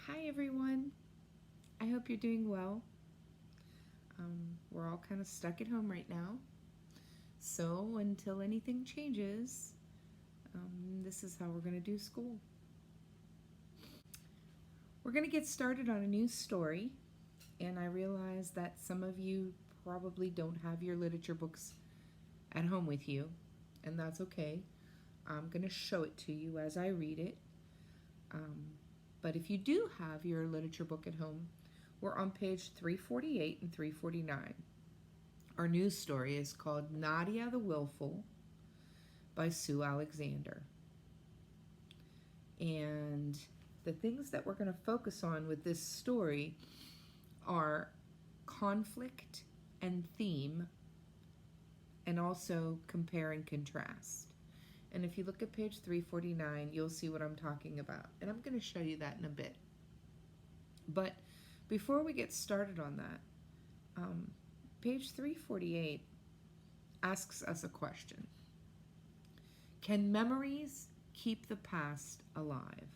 Hi everyone. I hope you're doing well. We're all kind of stuck at home right now. So until anything changes, this is how we're going to do school. We're going to get started on a new story. And I realize that some of you probably don't have your literature books at home with you. And that's okay. I'm going to show it to you as I read it. But if you do have your literature book at home, we're on page 348 and 349. Our news story is called Nadia the Willful by Sue Alexander. And the things that we're going to focus on with this story are conflict and theme, and also compare and contrast. And if you look at page 349, you'll see what I'm talking about. And I'm going to show you that in a bit. But before we get started on that, page 348 asks us a question. Can memories keep the past alive?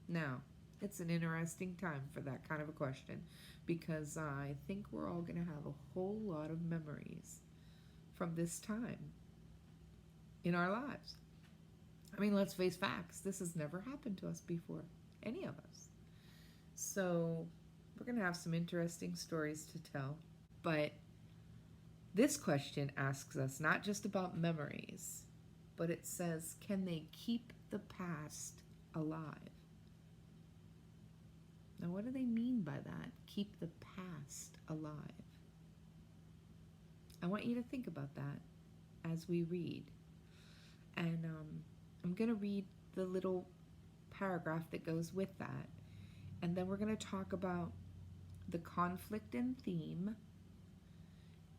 Now, it's an interesting time for that kind of a question, because I think we're all going to have a whole lot of memories from this time in our lives. I mean, let's face facts. This has never happened to us before, any of us. So we're going to have some interesting stories to tell. But this question asks us not just about memories, but it says, can they keep the past alive? Now, what do they mean by that? Keep the past alive. I want you to think about that as we read. And I'm going to read the little paragraph that goes with that. And then we're going to talk about the conflict and theme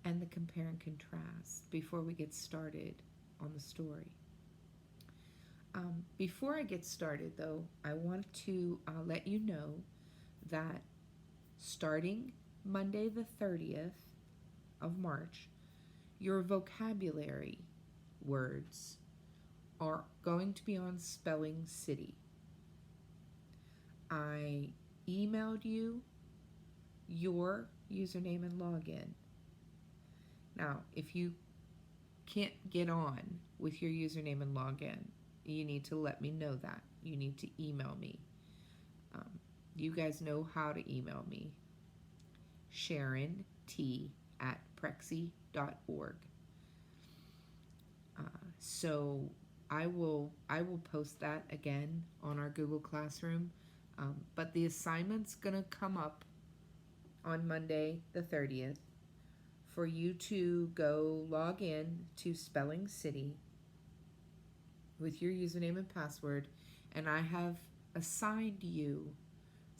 and the compare and contrast before we get started on the story. Before I get started, though, I want to let you know that starting Monday the 30th of March, your vocabulary words are going to be on Spelling City. I emailed you your username and login. Now, if you can't get on with your username and login, you need to let me know that. You need to email me. You guys know how to email me. SharonT@prexy.org. So I will post that again on our Google Classroom. But the assignment's going to come up on Monday the 30th for you to go log in to Spelling City with your username and password. And I have assigned you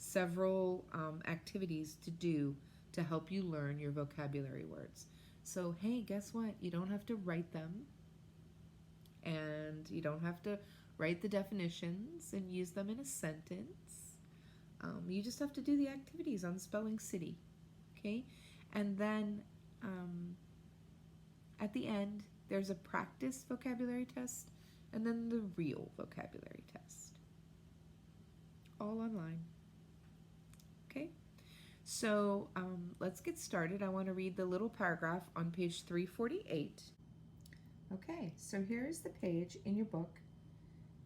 several activities to do to help you learn your vocabulary words. So, hey, guess what? You don't have to write them. And you don't have to write the definitions and use them in a sentence. You just have to do the activities on Spelling City, okay? And then at the end, there's a practice vocabulary test and then the real vocabulary test. All online, okay? So let's get started. I want to read the little paragraph on page 348. Okay, so here's the page in your book,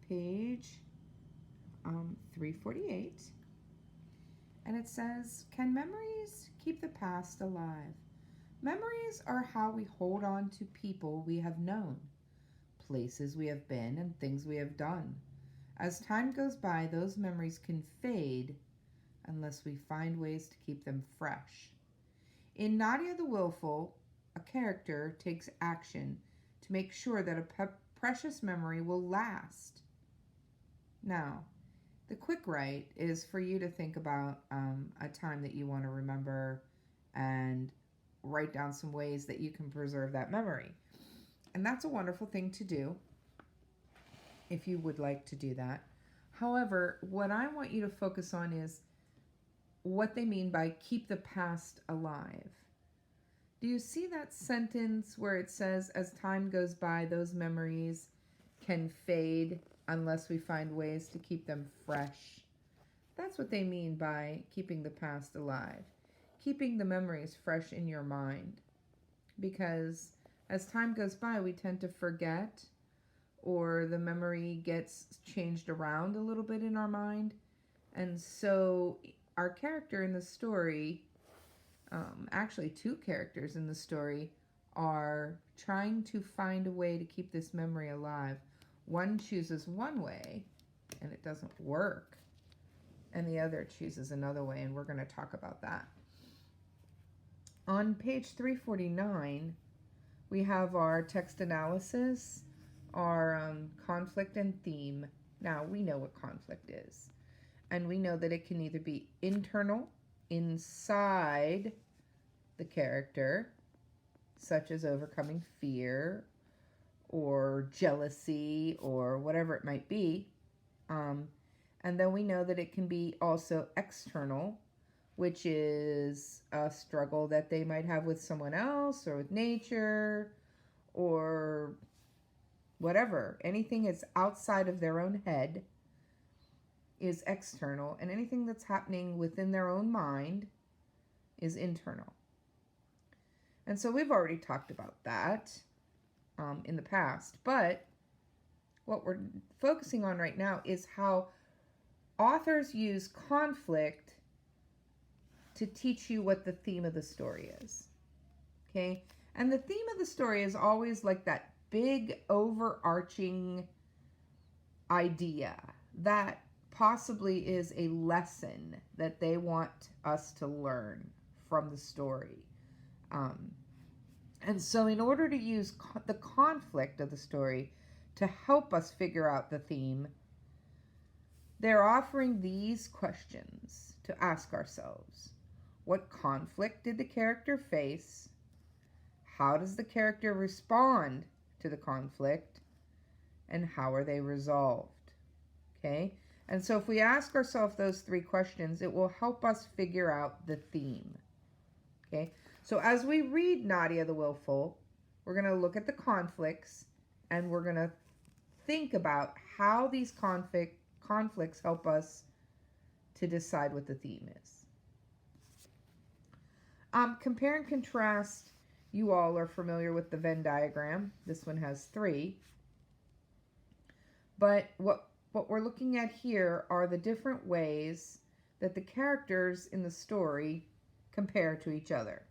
page 348. And it says, can memories keep the past alive? Memories are how we hold on to people we have known, places we have been, and things we have done. As time goes by, those memories can fade unless we find ways to keep them fresh. In Nadia the Willful, a character takes action to make sure that a precious memory will last. Now, the quick write is for you to think about a time that you want to remember and write down some ways that you can preserve that memory. And that's a wonderful thing to do if you would like to do that. However, what I want you to focus on is what they mean by keep the past alive. Do you see that sentence where it says, as time goes by, those memories can fade unless we find ways to keep them fresh? That's what they mean by keeping the past alive, keeping the memories fresh in your mind. Because as time goes by, we tend to forget, or the memory gets changed around a little bit in our mind. And so, our character in the story, actually, two characters in the story, are trying to find a way to keep this memory alive. One chooses one way, and it doesn't work, and the other chooses another way, and we're going to talk about that. On page 349, we have our text analysis, our conflict and theme. Now, we know what conflict is, and we know that it can either be internal, inside the character, such as overcoming fear or jealousy or whatever it might be. And then we know that it can be also external, which is a struggle that they might have with someone else or with nature or whatever. Anything is outside of their own head is external, and anything that's happening within their own mind is internal. And so we've already talked about that in the past, but what we're focusing on right now is how authors use conflict to teach you what the theme of the story is. Okay? And the theme of the story is always like that big overarching idea that possibly is a lesson that they want us to learn from the story. And so in order to use the conflict of the story to help us figure out the theme, they're offering these questions to ask ourselves. What conflict did the character face? How does the character respond to the conflict? And how are they resolved? Okay? And so if we ask ourselves those three questions, it will help us figure out the theme. Okay? So as we read Nadia the Willful, we're going to look at the conflicts, and we're going to think about how these conflicts help us to decide what the theme is. Compare and contrast. You all are familiar with the Venn diagram. This one has 3. But what we're looking at here are the different ways that the characters in the story compare to each other.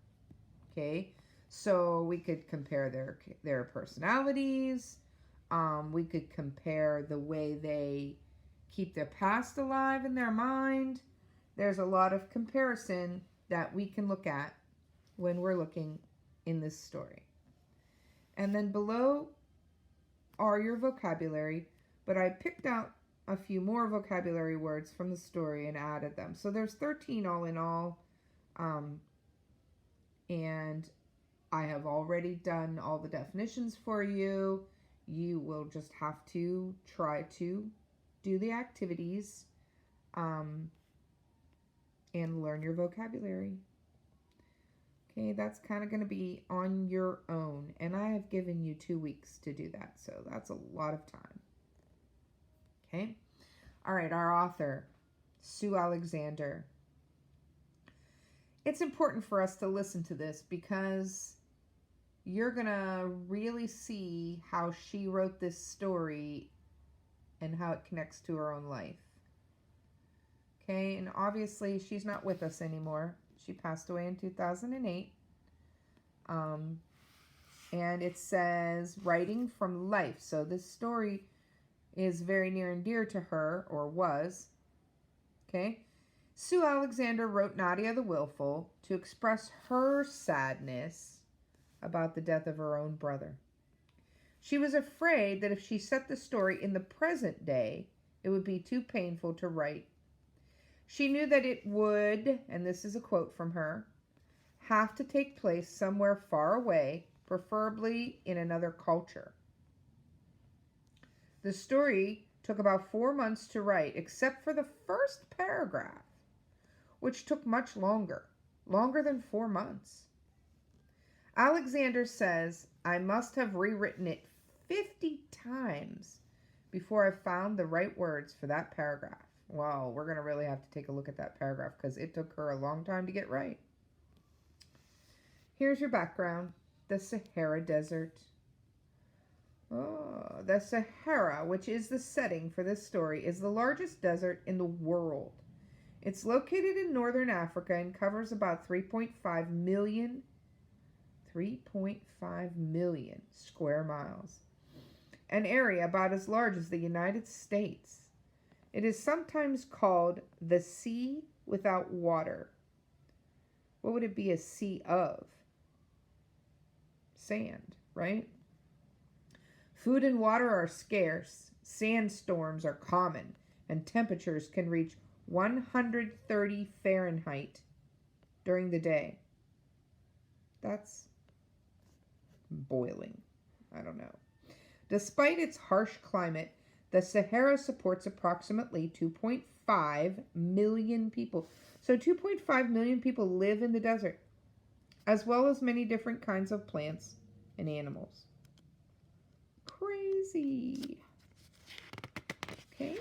Okay? So we could compare their personalities. We could compare the way they keep their past alive in their mind. There's a lot of comparison that we can look at when we're looking in this story. And then below are your vocabulary, but I picked out a few more vocabulary words from the story and added them. So there's 13 all in all, and I have already done all the definitions for you. You will just have to try to do the activities and learn your vocabulary. Okay, that's kind of going to be on your own, and I have given you 2 weeks to do that, so that's a lot of time. Okay, all right, our author, Sue Alexander. It's important for us to listen to this because you're going to really see how she wrote this story and how it connects to her own life. Okay, and obviously she's not with us anymore. She passed away in 2008. And it says, writing from life. So this story is very near and dear to her, or was. Okay. Sue Alexander wrote Nadia the Willful to express her sadness about the death of her own brother. She was afraid that if she set the story in the present day, it would be too painful to write. She knew that it would, and this is a quote from her, have to take place somewhere far away, preferably in another culture. The story took about 4 months to write, except for the first paragraph, which took much longer than 4 months. Alexander says, I must have rewritten it 50 times before I found the right words for that paragraph. Well, we're going to really have to take a look at that paragraph because it took her a long time to get right. Here's your background. The Sahara Desert. Oh, the Sahara, which is the setting for this story, is the largest desert in the world. It's located in northern Africa and covers about 3.5 million square miles, an area about as large as the United States. It is sometimes called the sea without water. What would it be a sea of? Sand, right? Food and water are scarce, sandstorms are common, and temperatures can reach 130 Fahrenheit during the day. That's boiling. I don't know. Despite its harsh climate, the Sahara supports approximately 2.5 million people. So 2.5 million people live in the desert, as well as many different kinds of plants and animals. Crazy. Okay.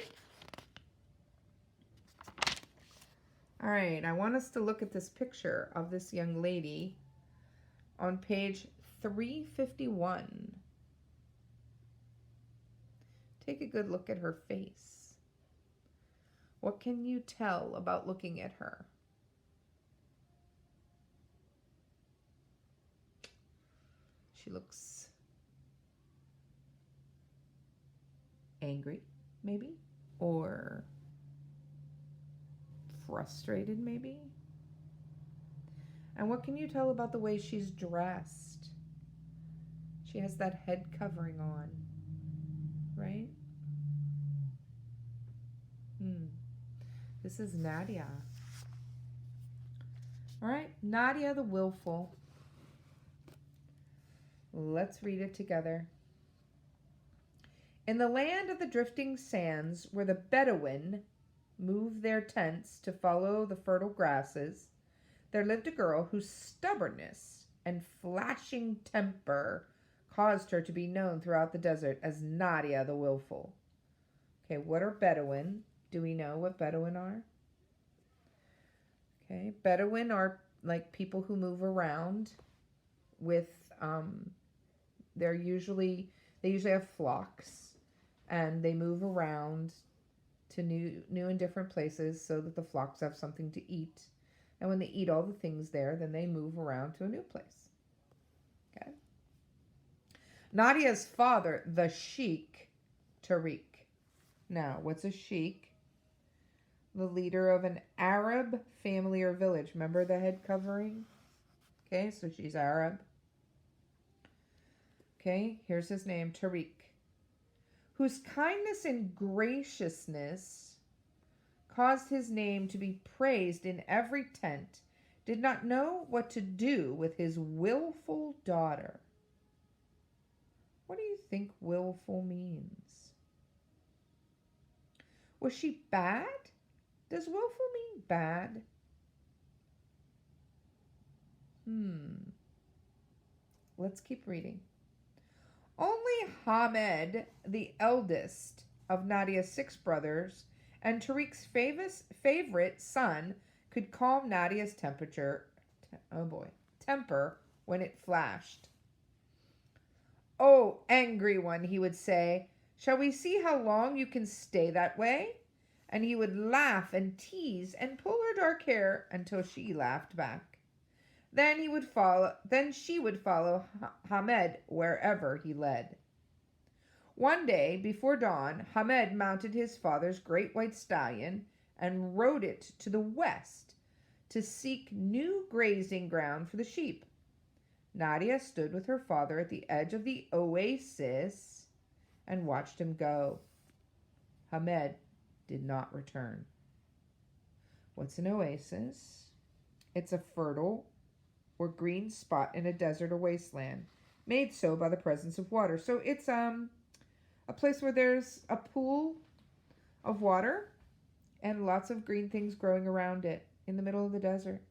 All right, I want us to look at this picture of this young lady on page 351. Take a good look at her face. What can you tell about looking at her? She looks angry, maybe, or frustrated, maybe. And what can you tell about the way she's dressed? She has that head covering on, right? This is Nadia. All right, Nadia the Willful. Let's read it together. In the land of the drifting sands, where the Bedouin move their tents to follow the fertile grasses, there lived a girl whose stubbornness and flashing temper caused her to be known throughout the desert as Nadia the Willful. Okay, what are Bedouin? Do we know what Bedouin are? Okay, Bedouin are like people who move around with, they usually have flocks, and they move around to new and different places so that the flocks have something to eat. And when they eat all the things there, then they move around to a new place. Okay. Nadia's father, the sheik, Tariq. Now, what's a sheik? The leader of an Arab family or village. Remember the head covering? Okay, so she's Arab. Okay, here's his name, Tariq, whose kindness and graciousness caused his name to be praised in every tent, did not know what to do with his willful daughter. What do you think willful means? Was she bad? Does willful mean bad? Let's keep reading. Only Hamed, the eldest of Nadia's 6 brothers, and Tariq's favorite son, could calm Nadia's temper when it flashed. "Oh, angry one," he would say, "shall we see how long you can stay that way?" And he would laugh and tease and pull her dark hair until she laughed back. Then she would follow Hamed wherever he led. One day, before dawn, Hamed mounted his father's great white stallion and rode it to the west to seek new grazing ground for the sheep. Nadia stood with her father at the edge of the oasis and watched him go. Hamed did not return. What's an oasis? It's a fertile or green spot in a desert or wasteland, made so by the presence of water. So it's a place where there's a pool of water and lots of green things growing around it in the middle of the desert.